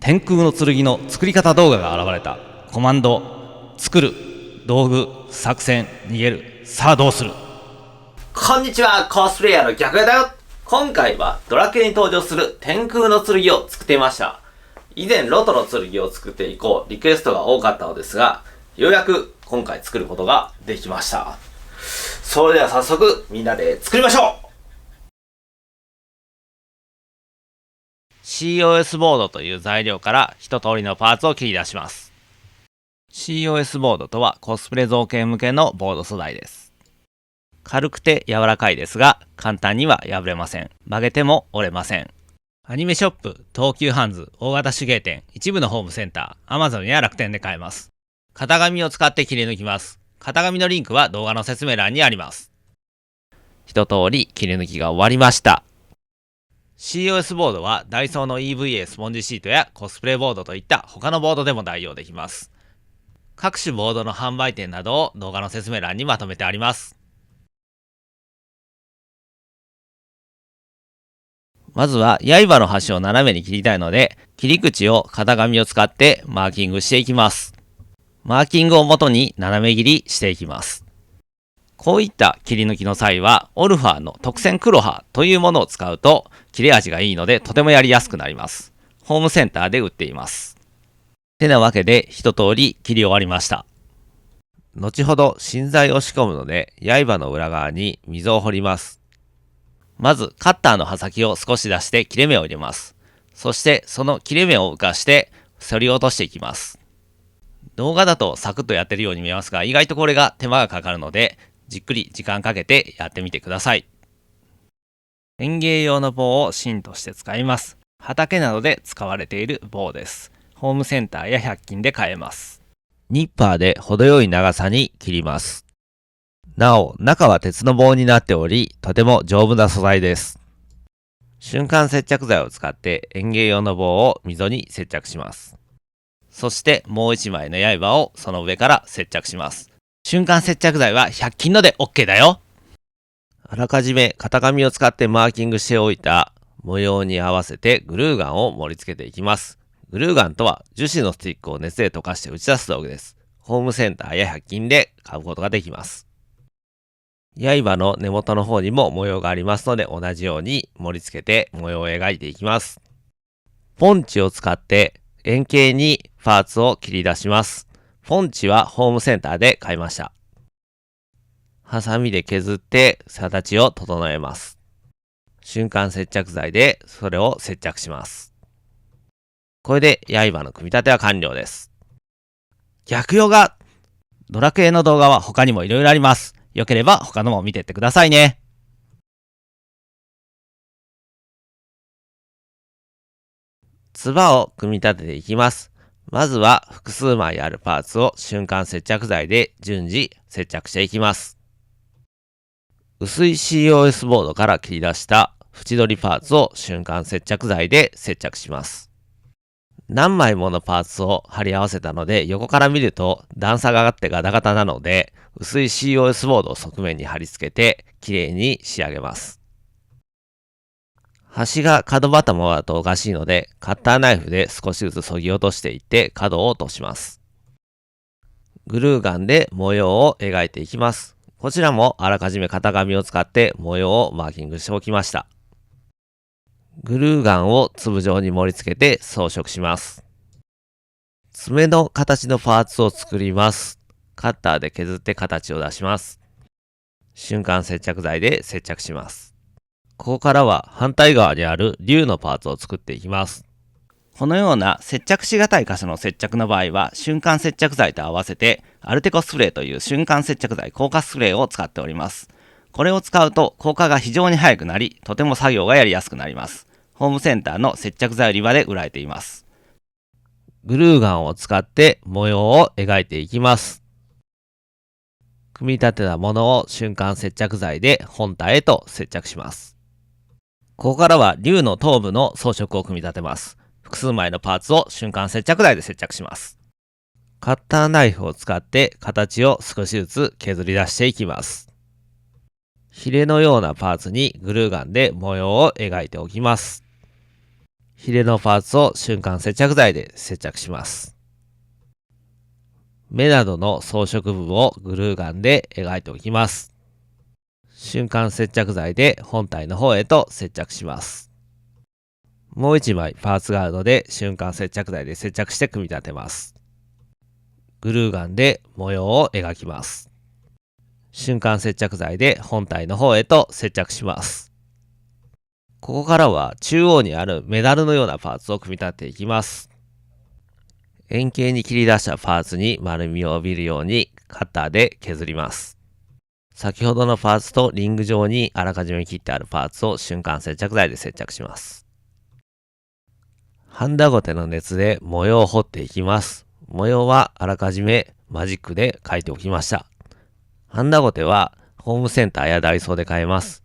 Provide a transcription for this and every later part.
天空の剣の作り方動画が現れた。コマンド、作る、道具、作戦、逃げる。さあどうする。こんにちは、コスプレイヤーの逆屋だよ。今回はドラクエに登場する天空の剣を作ってみました。以前ロトの剣を作って以降リクエストが多かったのですが、ようやく今回作ることができました。それでは早速みんなで作りましょう。 COS ボードという材料から一通りのパーツを切り出します。COS ボードとはコスプレ造形向けのボード素材です。軽くて柔らかいですが、簡単には破れません。曲げても折れません。アニメショップ、東急ハンズ、大型手芸店、一部のホームセンター、Amazon や楽天で買えます。型紙を使って切り抜きます。型紙のリンクは動画の説明欄にあります。一通り切り抜きが終わりました。COS ボードはダイソーの EVA スポンジシートやコスプレボードといった他のボードでも代用できます。各種ボードの販売店などを動画の説明欄にまとめてあります。まずは刃の端を斜めに切りたいので、切り口を型紙を使ってマーキングしていきます。マーキングを元に斜め切りしていきます。こういった切り抜きの際は、オルファーの特選黒刃というものを使うと切れ味がいいのでとてもやりやすくなります。ホームセンターで売っています。てなわけで一通り切り終わりました。後ほど芯材を仕込むので、刃の裏側に溝を掘ります。まずカッターの刃先を少し出して切れ目を入れます。そしてその切れ目を浮かして反り落としていきます。動画だとサクッとやってるように見えますが、意外とこれが手間がかかるので、じっくり時間かけてやってみてください。園芸用の棒を芯として使います。畑などで使われている棒です。ホームセンターや100均で買えます。ニッパーで程よい長さに切ります。なお、中は鉄の棒になっており、とても丈夫な素材です。瞬間接着剤を使って園芸用の棒を溝に接着します。そしてもう一枚の刃をその上から接着します。瞬間接着剤は100均ので OK だよ。あらかじめ型紙を使ってマーキングしておいた模様に合わせてグルーガンを盛り付けていきます。グルーガンとは樹脂のスティックを熱で溶かして打ち出す道具です。ホームセンターや100均で買うことができます。刃の根元の方にも模様がありますので、同じように盛り付けて模様を描いていきます。ポンチを使って円形にパーツを切り出します。ポンチはホームセンターで買いました。ハサミで削って形を整えます。瞬間接着剤でそれを接着します。これで刃の組み立ては完了です。逆ヨガドラクエの動画は他にも色々あります。よければ他のも見てってくださいね。つばを組み立てていきます。まずは複数枚あるパーツを瞬間接着剤で順次接着していきます。薄い COS ボードから切り出した縁取りパーツを瞬間接着剤で接着します。何枚ものパーツを貼り合わせたので、横から見ると段差があってガタガタなので、薄い COS ボードを側面に貼り付けて綺麗に仕上げます。端が角ばったままだとおかしいので、カッターナイフで少しずつ削ぎ落としていって角を落とします。グルーガンで模様を描いていきます。こちらもあらかじめ型紙を使って模様をマーキングしておきました。グルーガンを粒状に盛り付けて装飾します。爪の形のパーツを作ります。カッターで削って形を出します。瞬間接着剤で接着します。ここからは反対側にある竜のパーツを作っていきます。このような接着しがたい箇所の接着の場合は、瞬間接着剤と合わせてアルテコスプレーという瞬間接着剤硬化スプレーを使っております。これを使うと硬化が非常に早くなり、とても作業がやりやすくなります。ホームセンターの接着剤売り場で売られています。グルーガンを使って模様を描いていきます。組み立てたものを瞬間接着剤で本体へと接着します。ここからは竜の頭部の装飾を組み立てます。複数枚のパーツを瞬間接着剤で接着します。カッターナイフを使って形を少しずつ削り出していきます。ヒレのようなパーツにグルーガンで模様を描いておきます。ヒレのパーツを瞬間接着剤で接着します。目などの装飾部分をグルーガンで描いておきます。瞬間接着剤で本体の方へと接着します。もう一枚パーツがあるので瞬間接着剤で接着して組み立てます。グルーガンで模様を描きます。瞬間接着剤で本体の方へと接着します。ここからは中央にあるメダルのようなパーツを組み立てていきます。円形に切り出したパーツに丸みを帯びるようにカッターで削ります。先ほどのパーツとリング状にあらかじめ切ってあるパーツを瞬間接着剤で接着します。ハンダゴテの熱で模様を彫っていきます。模様はあらかじめマジックで描いておきました。ハンダゴテはホームセンターやダイソーで買えます。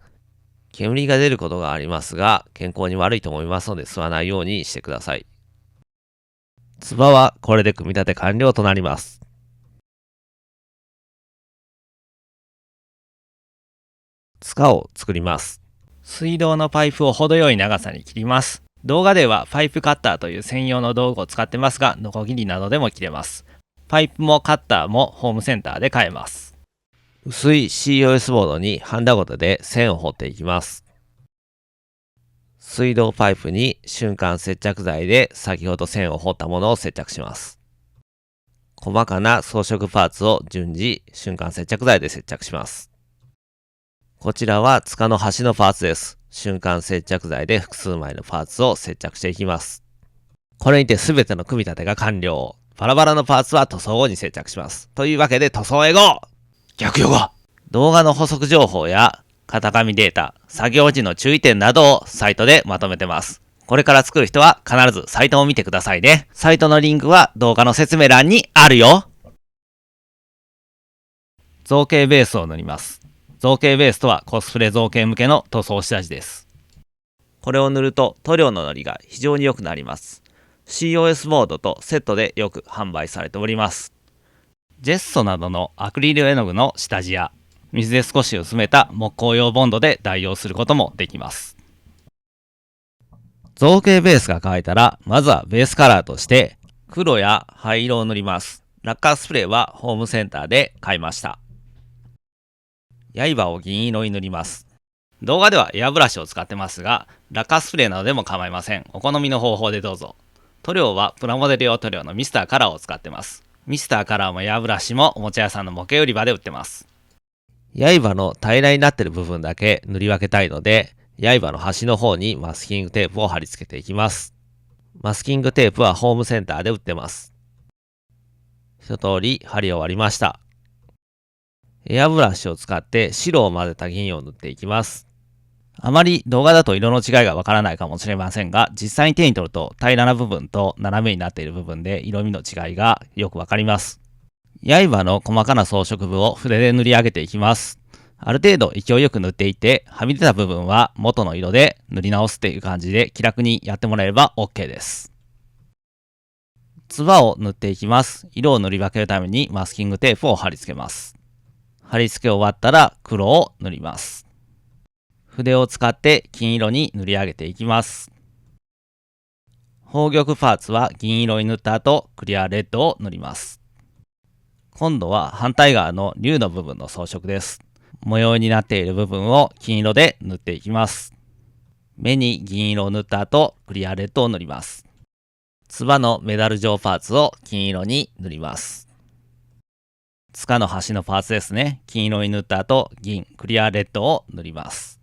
煙が出ることがありますが、健康に悪いと思いますので吸わないようにしてください。つばはこれで組み立て完了となります。柄を作ります。水道のパイプを程よい長さに切ります。動画ではパイプカッターという専用の道具を使ってますが、ノコギリなどでも切れます。パイプもカッターもホームセンターで買えます。薄い COS ボードにハンダゴテで線を彫っていきます。水道パイプに瞬間接着剤で先ほど線を彫ったものを接着します。細かな装飾パーツを順次瞬間接着剤で接着します。こちらは柄の端のパーツです。瞬間接着剤で複数枚のパーツを接着していきます。これにて全ての組み立てが完了。バラバラのパーツは塗装後に接着します。というわけで塗装へゴー！逆用語！動画の補足情報や型紙データ、作業時の注意点などをサイトでまとめてます。これから作る人は必ずサイトを見てくださいね。サイトのリンクは動画の説明欄にあるよ。造形ベースを塗ります。造形ベースとはコスプレ造形向けの塗装下地です。これを塗ると塗料ののりが非常に良くなります。COS ボードとセットでよく販売されております。ジェッソなどのアクリル絵の具の下地や水で少し薄めた木工用ボンドで代用することもできます。造形ベースが乾いたら、まずはベースカラーとして黒や灰色を塗ります。ラッカースプレーはホームセンターで買いました。刃を銀色に塗ります。動画ではエアブラシを使ってますが、ラッカースプレーなどでも構いません。お好みの方法でどうぞ。塗料はプラモデル用塗料のミスターカラーを使ってます。ミスターカラーもエアブラシもおもちゃ屋さんの模型売り場で売ってます。刃の平らになっている部分だけ塗り分けたいので、刃の端の方にマスキングテープを貼り付けていきます。マスキングテープはホームセンターで売ってます。一通り貼り終わりました。エアブラシを使って白を混ぜた銀を塗っていきます。あまり動画だと色の違いがわからないかもしれませんが、実際に手に取ると平らな部分と斜めになっている部分で色味の違いがよくわかります。刃の細かな装飾部を筆で塗り上げていきます。ある程度勢いよく塗っていって、はみ出た部分は元の色で塗り直すっていう感じで気楽にやってもらえれば OK です。つばを塗っていきます。色を塗り分けるためにマスキングテープを貼り付けます。貼り付け終わったら黒を塗ります。筆を使って金色に塗り上げていきます。宝玉パーツは銀色に塗った後、クリアレッドを塗ります。今度は反対側の竜の部分の装飾です。模様になっている部分を金色で塗っていきます。目に銀色を塗った後、クリアレッドを塗ります。つばのメダル状パーツを金色に塗ります。柄の端のパーツですね。金色に塗った後、銀、クリアレッドを塗ります。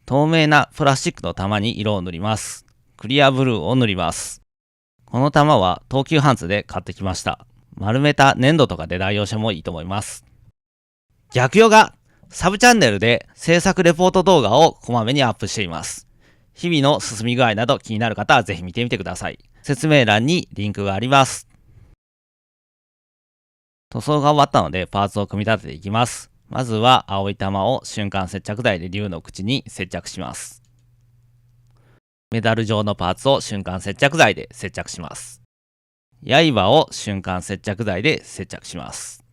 透明なプラスチックの玉に色を塗ります。クリアブルーを塗ります。この玉は東急ハンズで買ってきました。丸めた粘土とかで代用してもいいと思います。逆用がサブチャンネルで制作レポート動画をこまめにアップしています。日々の進み具合など気になる方はぜひ見てみてください。説明欄にリンクがあります。塗装が終わったのでパーツを組み立てていきます。まずは青い玉を瞬間接着剤で竜の口に接着します。メダル状のパーツを瞬間接着剤で接着します。刃を瞬間接着剤で接着します。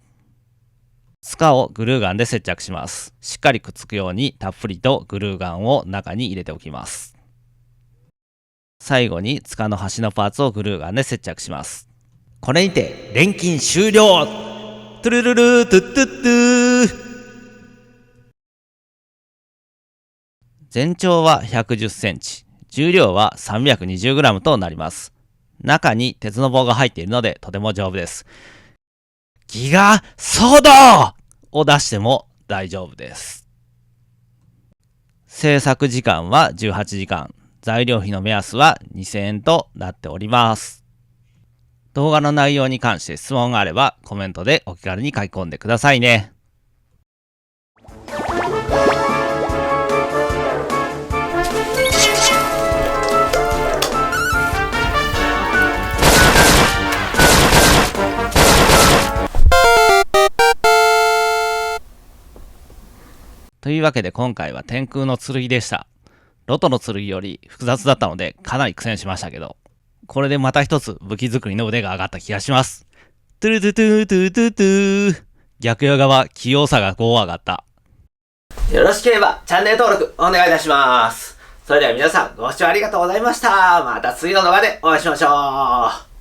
柄をグルーガンで接着します。しっかりくっつくようにたっぷりとグルーガンを中に入れておきます。最後に塚の端のパーツをグルーガンで接着します。これにて錬金終了。トゥルルルートゥットゥットゥー。全長は110センチ、重量は 320g となります。中に鉄の棒が入っているのでとても丈夫です。ギガソードを出しても大丈夫です。制作時間は18時間、材料費の目安は2000円となっております。動画の内容に関して質問があればコメントでお気軽に書き込んでくださいね。というわけで今回は天空の剣でした。ロトの剣より複雑だったのでかなり苦戦しましたけど、これでまた一つ武器作りの腕が上がった気がします。トゥルトゥトゥトゥトゥトゥ。逆よ側器用さが5上がった。よろしければチャンネル登録お願いいたします。それでは皆さんご視聴ありがとうございました。また次の動画でお会いしましょう。